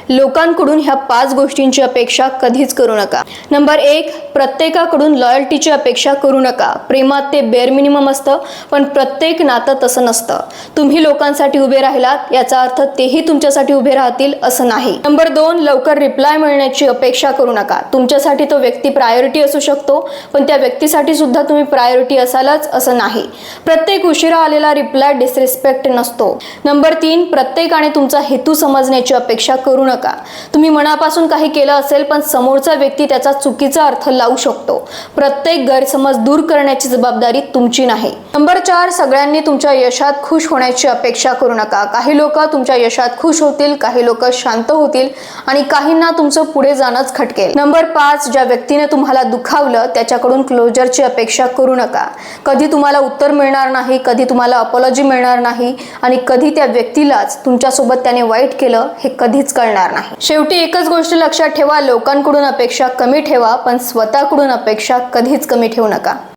लोकांकडून ह्या 5 गोष्टींची अपेक्षा कधीच करू नका। नंबर 1, प्रत्येकाकडून लॉयल्टीची अपेक्षा करू नका। प्रेमात ते बेअर मिनिमम असतं, पण प्रत्येक नातं तसं नसतं। तुम्ही लोकांसाठी उभे राहिलात याचा अर्थ तेही तुमच्यासाठी उभे राहतील असं नाही। नंबर 2, लवकर रिप्लाय मिळण्याची अपेक्षा करू नका। तुमच्यासाठी तो व्यक्ती प्रायोरिटी असू शकतो, पण त्या व्यक्तीसाठी सुद्धा तुम्ही प्रायोरिटी असालच असं नाही। प्रत्येक उशिरा आलेला रिप्लाय डिसरिस्पेक्ट नसतो। नंबर 3, प्रत्येकाने तुमचा हेतू समजण्याची अपेक्षा करू नका। तुम्ही मनापासून काही केलं असेल, पण समोरचा व्यक्ती त्याचा चुकीचा अर्थ लावू शकतो। प्रत्येक गैरसमज दूर करण्याची जबाबदारी तुमची नाही। नंबर 4, सगळ्यांनी तुमच्या यशात खुश होण्याची अपेक्षा करू नका। काही लोक तुमच्या यशात खुश होतील, काही लोक शांत होतील आणि काहींना तुमचं पुढे जाणंच खटकेल। नंबर 5, ज्या व्यक्तीने तुम्हाला दुखावलं त्याच्याकडून क्लोजरची अपेक्षा करू नका। कधी तुम्हाला उत्तर मिळणार नाही, कधी तुम्हाला अपॉलॉजी मिळणार नाही आणि कधी त्या व्यक्तीलाच तुमच्यासोबत त्याने वाईट केलं हे कधीच कळणार नाही। शेवटी एकच गोष्ट लक्षात ठेवा, लोकांकडून अपेक्षा कमी ठेवा, पण स्वतःकडून अपेक्षा कधीच कमी ठेवू नका।